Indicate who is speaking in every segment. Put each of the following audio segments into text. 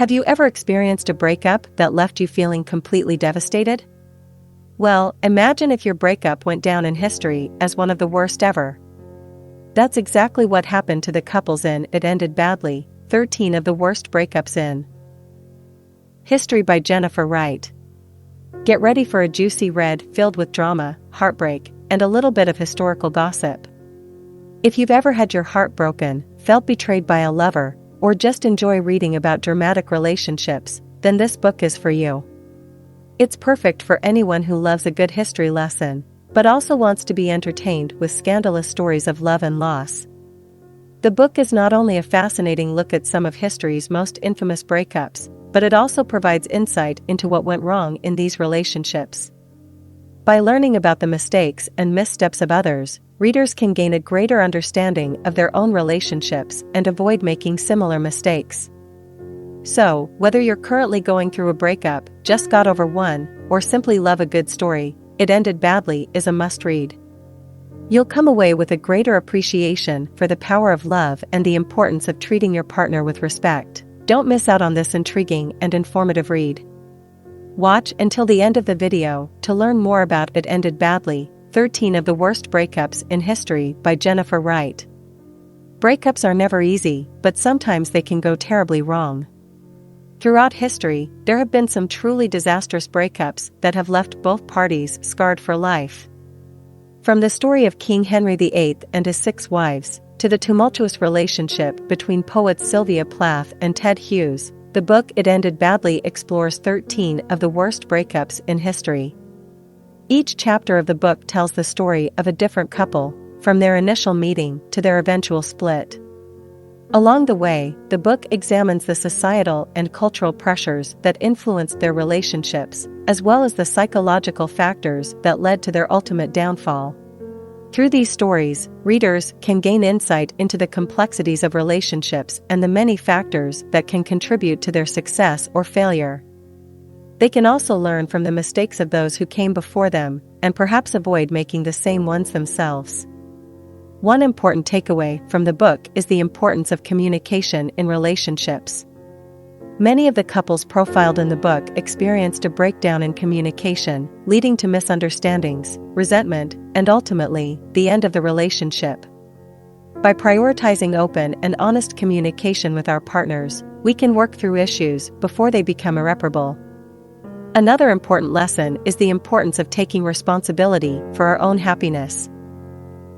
Speaker 1: Have you ever experienced a breakup that left you feeling completely devastated? Well, imagine if your breakup went down in history as one of the worst ever. That's exactly what happened to the couples in It Ended Badly, 13 of the Worst Breakups in History by Jennifer Wright. Get ready for a juicy read filled with drama, heartbreak, and a little bit of historical gossip. If you've ever had your heart broken, felt betrayed by a lover, or just enjoy reading about dramatic relationships, then this book is for you. It's perfect for anyone who loves a good history lesson, but also wants to be entertained with scandalous stories of love and loss. The book is not only a fascinating look at some of history's most infamous breakups, but it also provides insight into what went wrong in these relationships. By learning about the mistakes and missteps of others, readers can gain a greater understanding of their own relationships and avoid making similar mistakes. So, whether you're currently going through a breakup, just got over one, or simply love a good story, It Ended Badly is a must-read. You'll come away with a greater appreciation for the power of love and the importance of treating your partner with respect. Don't miss out on this intriguing and informative read. Watch until the end of the video to learn more about It Ended Badly, 13 of the Worst Breakups in History by Jennifer Wright. Breakups are never easy, but sometimes they can go terribly wrong. Throughout history, there have been some truly disastrous breakups that have left both parties scarred for life. From the story of King Henry VIII and his 6 wives, to the tumultuous relationship between poets Sylvia Plath and Ted Hughes, the book It Ended Badly explores 13 of the worst breakups in history. Each chapter of the book tells the story of a different couple, from their initial meeting to their eventual split. Along the way, the book examines the societal and cultural pressures that influenced their relationships, as well as the psychological factors that led to their ultimate downfall. Through these stories, readers can gain insight into the complexities of relationships and the many factors that can contribute to their success or failure. They can also learn from the mistakes of those who came before them, and perhaps avoid making the same ones themselves. One important takeaway from the book is the importance of communication in relationships. Many of the couples profiled in the book experienced a breakdown in communication, leading to misunderstandings, resentment, and ultimately, the end of the relationship. By prioritizing open and honest communication with our partners, we can work through issues before they become irreparable. Another important lesson is the importance of taking responsibility for our own happiness.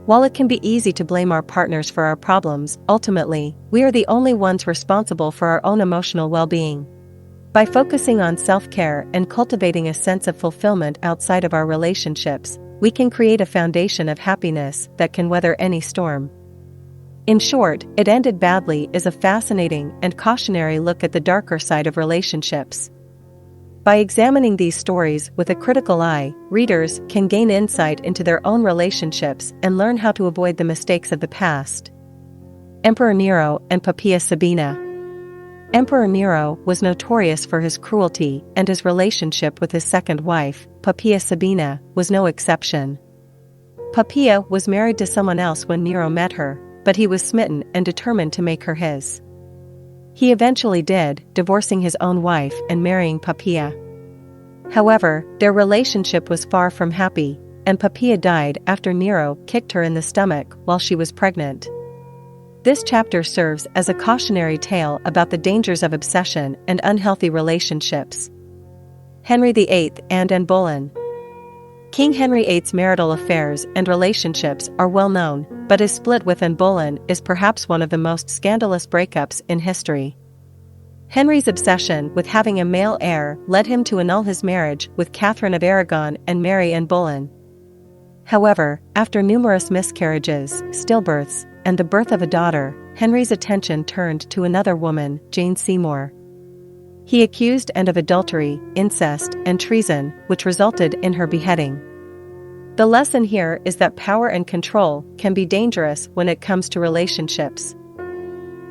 Speaker 1: While it can be easy to blame our partners for our problems, ultimately, we are the only ones responsible for our own emotional well-being. By focusing on self-care and cultivating a sense of fulfillment outside of our relationships, we can create a foundation of happiness that can weather any storm. In short, It Ended Badly is a fascinating and cautionary look at the darker side of relationships. By examining these stories with a critical eye, readers can gain insight into their own relationships and learn how to avoid the mistakes of the past. Emperor Nero and Poppaea Sabina. Emperor Nero was notorious for his cruelty, and his relationship with his second wife, Poppaea Sabina, was no exception. Poppaea was married to someone else when Nero met her, but he was smitten and determined to make her his. He eventually did, divorcing his own wife and marrying Poppaea. However, their relationship was far from happy, and Poppaea died after Nero kicked her in the stomach while she was pregnant. This chapter serves as a cautionary tale about the dangers of obsession and unhealthy relationships. Henry VIII and Anne Boleyn. King Henry VIII's marital affairs and relationships are well known, but his split with Anne Boleyn is perhaps one of the most scandalous breakups in history. Henry's obsession with having a male heir led him to annul his marriage with Catherine of Aragon and marry Anne Boleyn. However, after numerous miscarriages, stillbirths, and the birth of a daughter, Henry's attention turned to another woman, Jane Seymour. He accused Anne of adultery, incest, and treason, which resulted in her beheading. The lesson here is that power and control can be dangerous when it comes to relationships.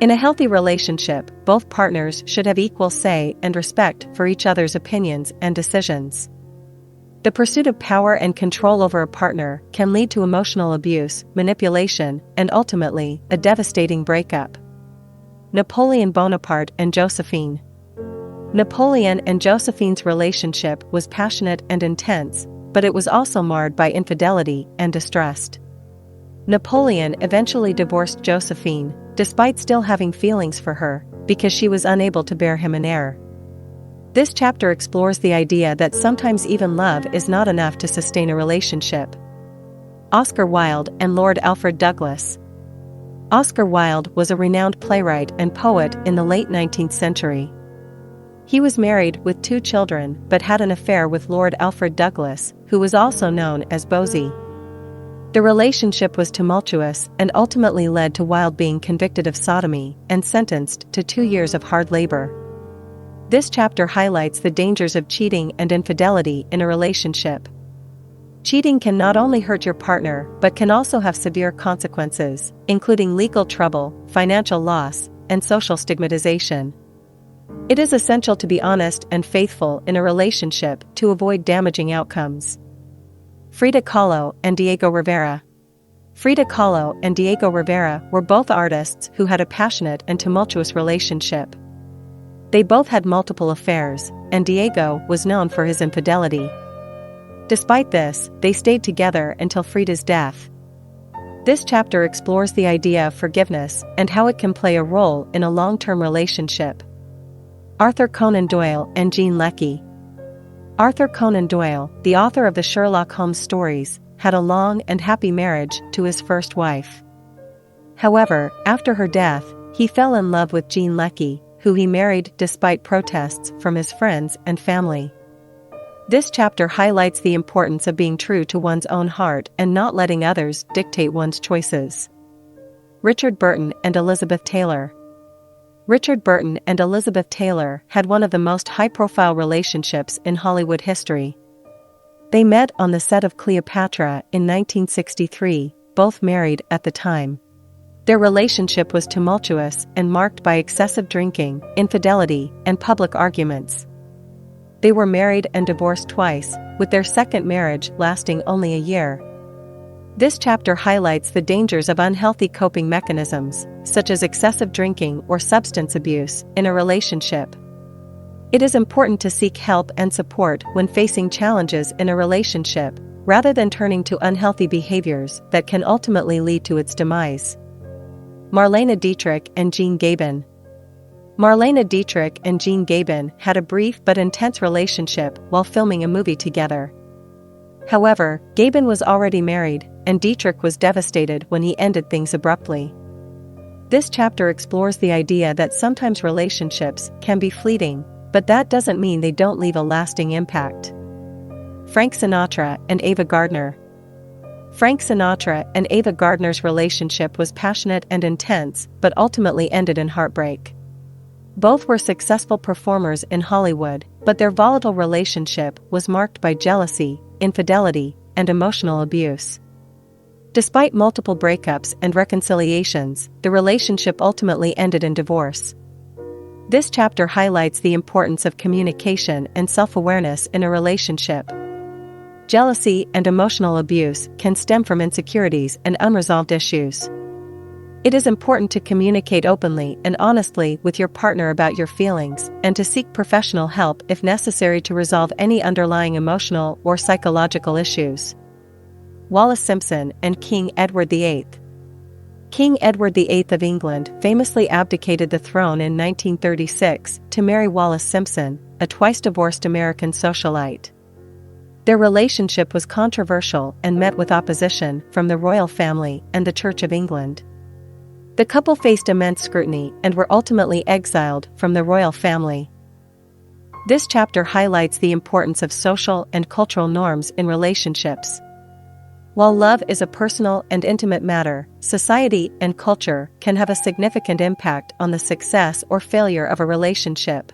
Speaker 1: In a healthy relationship, both partners should have equal say and respect for each other's opinions and decisions. The pursuit of power and control over a partner can lead to emotional abuse, manipulation, and ultimately, a devastating breakup. Napoleon Bonaparte and Josephine. Napoleon and Josephine's relationship was passionate and intense, but it was also marred by infidelity and distrust. Napoleon eventually divorced Josephine, despite still having feelings for her, because she was unable to bear him an heir. This chapter explores the idea that sometimes even love is not enough to sustain a relationship. Oscar Wilde and Lord Alfred Douglas. Oscar Wilde was a renowned playwright and poet in the late 19th century. He was married with 2 children but had an affair with Lord Alfred Douglas, who was also known as Bosie. The relationship was tumultuous and ultimately led to Wilde being convicted of sodomy and sentenced to 2 years of hard labor. This chapter highlights the dangers of cheating and infidelity in a relationship. Cheating can not only hurt your partner but can also have severe consequences, including legal trouble, financial loss, and social stigmatization. It is essential to be honest and faithful in a relationship to avoid damaging outcomes. Frida Kahlo and Diego Rivera. Frida Kahlo and Diego Rivera were both artists who had a passionate and tumultuous relationship. They both had multiple affairs, and Diego was known for his infidelity. Despite this, they stayed together until Frida's death. This chapter explores the idea of forgiveness and how it can play a role in a long-term relationship. Arthur Conan Doyle and Jean Leckie. Arthur Conan Doyle, the author of the Sherlock Holmes stories, had a long and happy marriage to his first wife. However, after her death, he fell in love with Jean Leckie, who he married despite protests from his friends and family. This chapter highlights the importance of being true to one's own heart and not letting others dictate one's choices. Richard Burton and Elizabeth Taylor. Richard Burton and Elizabeth Taylor had one of the most high-profile relationships in Hollywood history. They met on the set of Cleopatra in 1963, both married at the time. Their relationship was tumultuous and marked by excessive drinking, infidelity, and public arguments. They were married and divorced twice, with their second marriage lasting only a year. This chapter highlights the dangers of unhealthy coping mechanisms, such as excessive drinking or substance abuse, in a relationship. It is important to seek help and support when facing challenges in a relationship, rather than turning to unhealthy behaviors that can ultimately lead to its demise. Marlene Dietrich and Jean Gabin. Marlene Dietrich and Jean Gabin had a brief but intense relationship while filming a movie together. However, Gabin was already married, and Dietrich was devastated when he ended things abruptly. This chapter explores the idea that sometimes relationships can be fleeting, but that doesn't mean they don't leave a lasting impact. Frank Sinatra and Ava Gardner. Frank Sinatra and Ava Gardner's relationship was passionate and intense, but ultimately ended in heartbreak. Both were successful performers in Hollywood, but their volatile relationship was marked by jealousy, infidelity, and emotional abuse. Despite multiple breakups and reconciliations, the relationship ultimately ended in divorce. This chapter highlights the importance of communication and self-awareness in a relationship. Jealousy and emotional abuse can stem from insecurities and unresolved issues. It is important to communicate openly and honestly with your partner about your feelings and to seek professional help if necessary to resolve any underlying emotional or psychological issues. Wallis Simpson and King Edward VIII. King Edward VIII of England famously abdicated the throne in 1936 to marry Wallis Simpson, a twice-divorced American socialite. Their relationship was controversial and met with opposition from the royal family and the Church of England. The couple faced immense scrutiny and were ultimately exiled from the royal family. This chapter highlights the importance of social and cultural norms in relationships. While love is a personal and intimate matter, society and culture can have a significant impact on the success or failure of a relationship.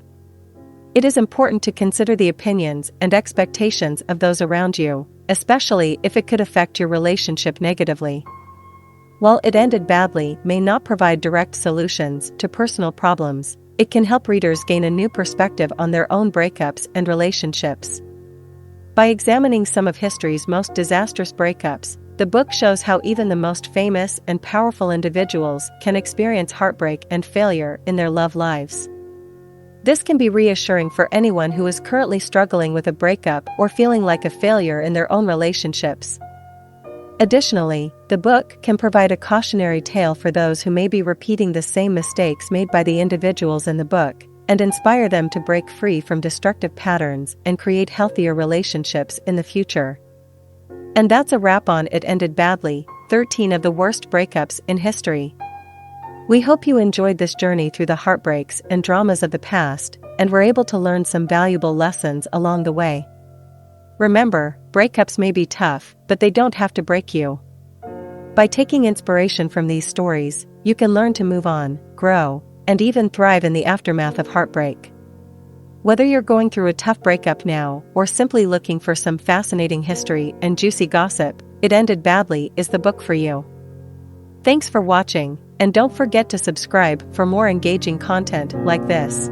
Speaker 1: It is important to consider the opinions and expectations of those around you, especially if it could affect your relationship negatively. While It Ended Badly may not provide direct solutions to personal problems, it can help readers gain a new perspective on their own breakups and relationships. By examining some of history's most disastrous breakups, the book shows how even the most famous and powerful individuals can experience heartbreak and failure in their love lives. This can be reassuring for anyone who is currently struggling with a breakup or feeling like a failure in their own relationships. Additionally, the book can provide a cautionary tale for those who may be repeating the same mistakes made by the individuals in the book, and inspire them to break free from destructive patterns and create healthier relationships in the future. And that's a wrap on It Ended Badly, 13 of the worst breakups in history. We hope you enjoyed this journey through the heartbreaks and dramas of the past, and were able to learn some valuable lessons along the way. Remember, breakups may be tough, but they don't have to break you. By taking inspiration from these stories, you can learn to move on, grow, and even thrive in the aftermath of heartbreak. Whether you're going through a tough breakup now, or simply looking for some fascinating history and juicy gossip, It Ended Badly is the book for you. Thanks for watching, and don't forget to subscribe for more engaging content like this.